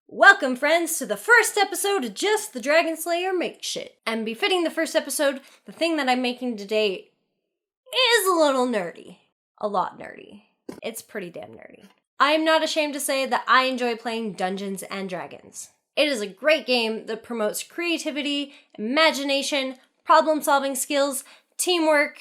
Welcome, friends, to the first episode of Just the Dragon Slayer Make Shit. And befitting the first episode, the thing that I'm making today is a little nerdy. A lot nerdy. It's pretty damn nerdy. I'm not ashamed to say that I enjoy playing Dungeons and Dragons. It is a great game that promotes creativity, imagination, problem-solving skills, teamwork.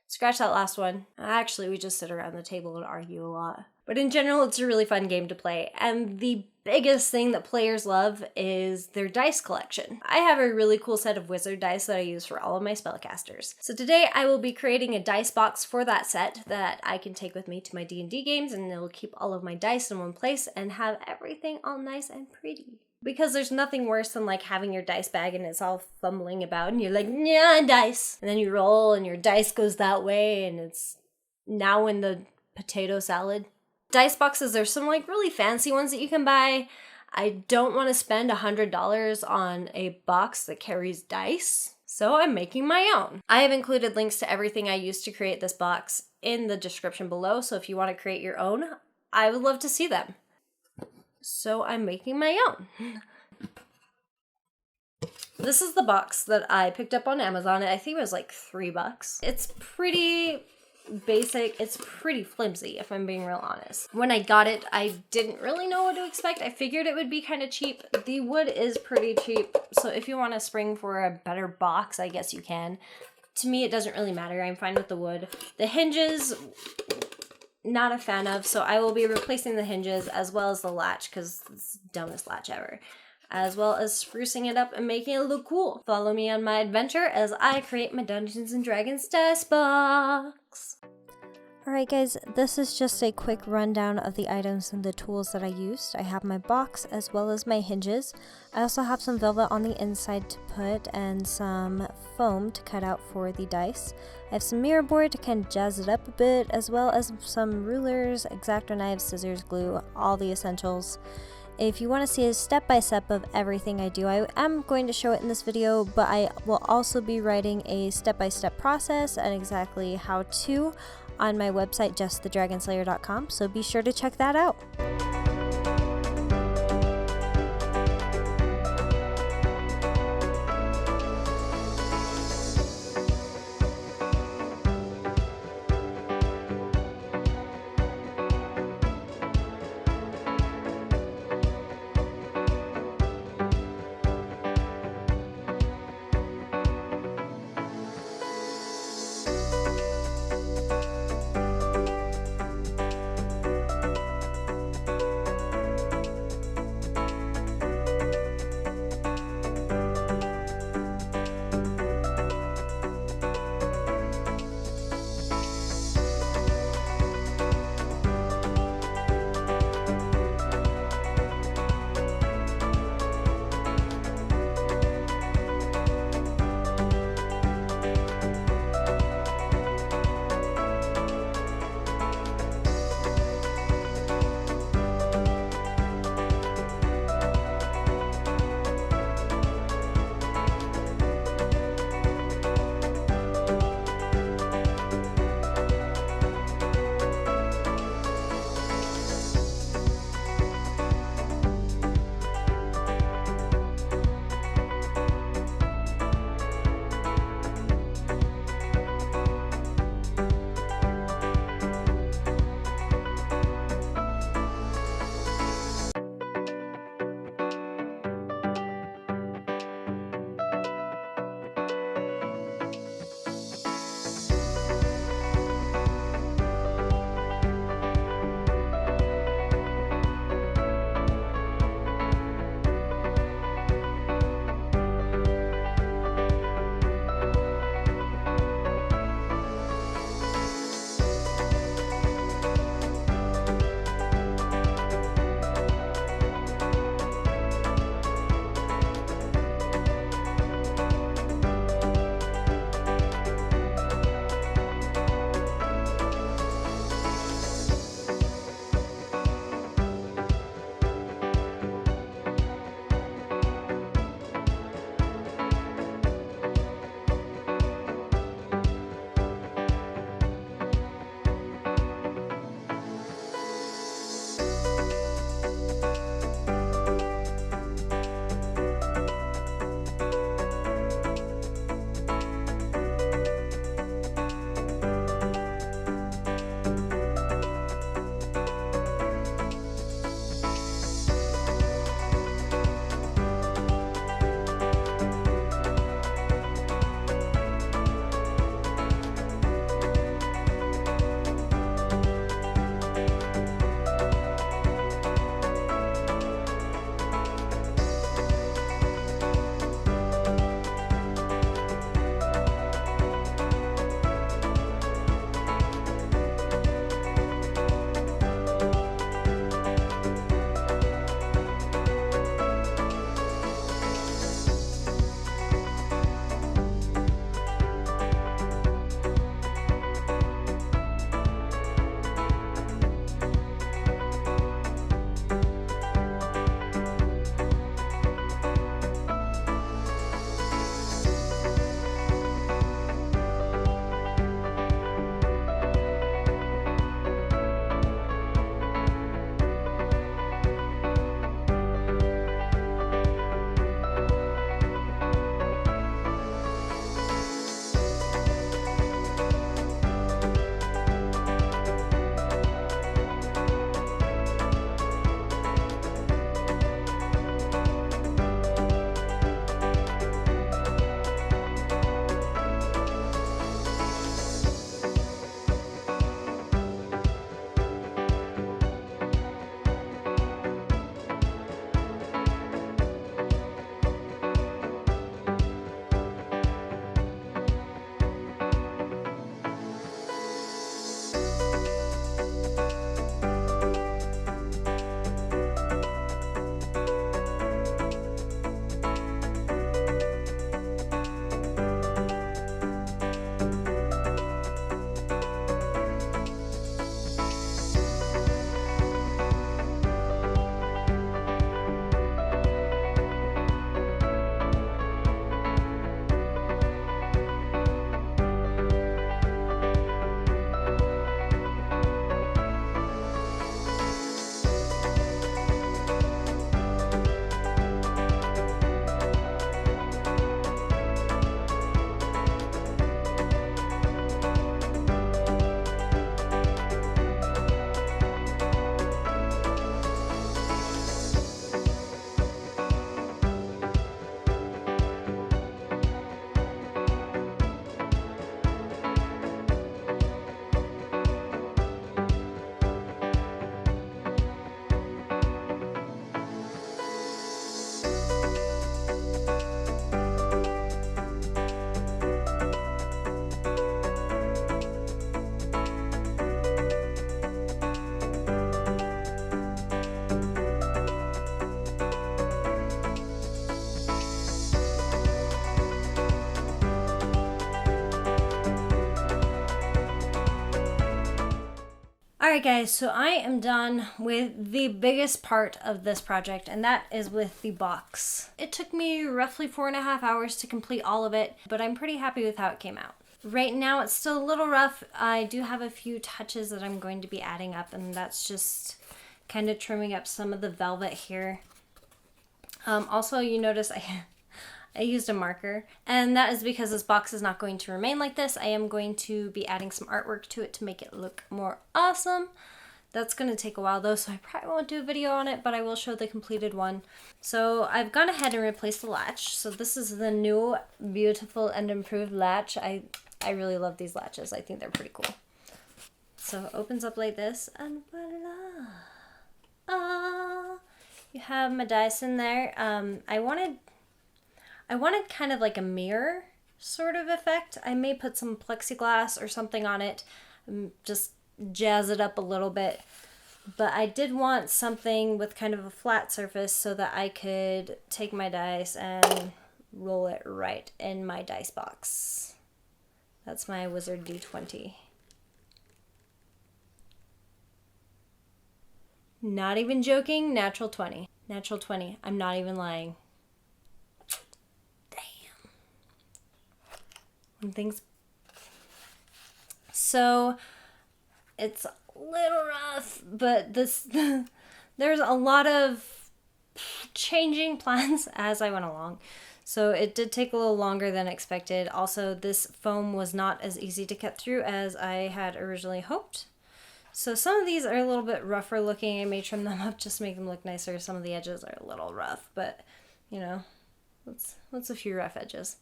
Scratch that last one. Actually, we just sit around the table and argue a lot. But in general, it's a really fun game to play, and the biggest thing that players love is their dice collection. I have a really cool set of wizard dice that I use for all of my spellcasters. So today I will be creating a dice box for that set that I can take with me to my D&D games, and it'll keep all of my dice in one place and have everything all nice and pretty. Because there's nothing worse than like having your dice bag and it's all fumbling about and you're like, yeah, dice. And then you roll and your dice goes that way and it's now in the potato salad. Dice boxes, there's some like really fancy ones that you can buy. I don't want to spend $100 on a box that carries dice, so I'm making my own. I have included links to everything I used to create this box in the description below, so if you want to create your own, I would love to see them. So I'm making my own. This is the box that I picked up on Amazon. I think it was like $3. It's pretty basic. It's pretty flimsy, if I'm being real honest. When I got it, I didn't really know what to expect. I figured it would be kind of cheap. The wood is pretty cheap, so if you want to spring for a better box, I guess you can. To me, it doesn't really matter. I'm fine with the wood. The hinges, not a fan of, so I will be replacing the hinges as well as the latch, because it's the dumbest latch ever, as well as sprucing it up and making it look cool. Follow me on my adventure as I create my Dungeons & Dragons dice box. Alright guys, this is just a quick rundown of the items and the tools that I used. I have my box as well as my hinges. I also have some velvet on the inside to put and some foam to cut out for the dice. I have some mirror board to kind of jazz it up a bit, as well as some rulers, X-Acto knives, scissors, glue, all the essentials. If you want to see a step-by-step of everything I do, I am going to show it in this video, but I will also be writing a step-by-step process and exactly how to on my website, justthedragonslayer.com, so be sure to check that out. Alright guys, so I am done with the biggest part of this project, and that is with the box. It took me roughly 4.5 hours to complete all of it, but I'm pretty happy with how it came out. Right now it's still a little rough. I do have a few touches that I'm going to be adding up, and that's just kind of trimming up some of the velvet here. Also, you notice I used a marker, and that is because this box is not going to remain like this. I am going to be adding some artwork to it to make it look more awesome. That's going to take a while though, so I probably won't do a video on it, but I will show the completed one. So I've gone ahead and replaced the latch. So this is the new, beautiful, and improved latch. I really love these latches. I think they're pretty cool. So it opens up like this, and voila! You have my dice in there. I wanted kind of like a mirror sort of effect. I may put some plexiglass or something on it, just jazz it up a little bit. But I did want something with kind of a flat surface so that I could take my dice and roll it right in my dice box. That's my Wizard D20. Not even joking, natural 20. Natural 20. I'm not even lying. Things. So it's a little rough, but there's a lot of changing plans as I went along. So it did take a little longer than expected. Also, this foam was not as easy to cut through as I had originally hoped. So some of these are a little bit rougher looking. I may trim them up just to make them look nicer. Some of the edges are a little rough, but you know, what's a few rough edges.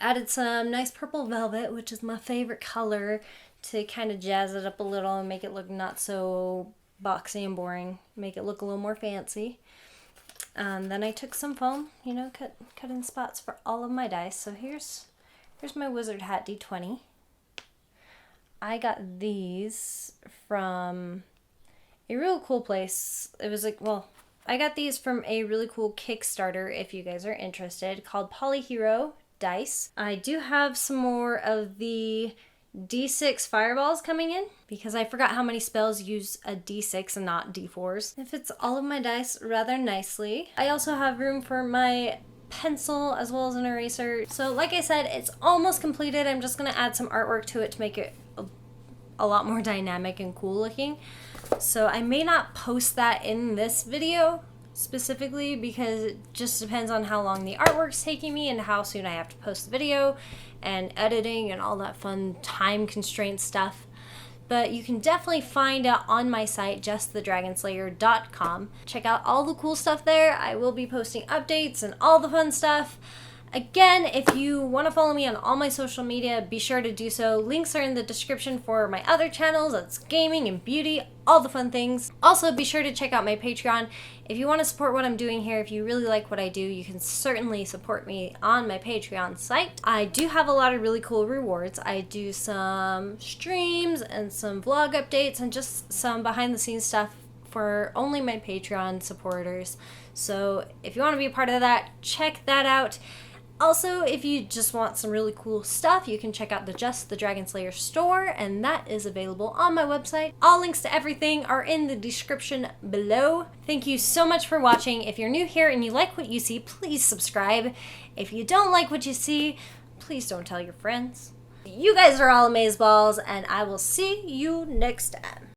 Added some nice purple velvet, which is my favorite color, to kind of jazz it up a little and make it look not so boxy and boring. Make it look a little more fancy. Then I took some foam, you know, cut in spots for all of my dice. So here's my Wizard Hat D20. I got these from a real cool place. It was like, well, I got these from a really cool Kickstarter, if you guys are interested, called Polyhero Dice. I do have some more of the D6 fireballs coming in because I forgot how many spells use a D6 and not D4s. It fits all of my dice rather nicely. I also have room for my pencil as well as an eraser. So like I said, it's almost completed. I'm just going to add some artwork to it to make it a lot more dynamic and cool looking. So I may not post that in this video specifically because it just depends on how long the artwork's taking me and how soon I have to post the video and editing and all that fun time constraint stuff. But you can definitely find out on my site, justthedragonslayer.com. Check out all the cool stuff there. I will be posting updates and all the fun stuff. Again, if you want to follow me on all my social media, be sure to do so. Links are in the description for my other channels. That's gaming and beauty, all the fun things. Also, be sure to check out my Patreon. If you want to support what I'm doing here, if you really like what I do, you can certainly support me on my Patreon site. I do have a lot of really cool rewards. I do some streams and some vlog updates and just some behind the scenes stuff for only my Patreon supporters. So if you want to be a part of that, check that out. Also, if you just want some really cool stuff, you can check out the Just the Dragon Slayer store, and that is available on my website. All links to everything are in the description below. Thank you so much for watching. If you're new here and you like what you see, please subscribe. If you don't like what you see, please don't tell your friends. You guys are all amazeballs, and I will see you next time.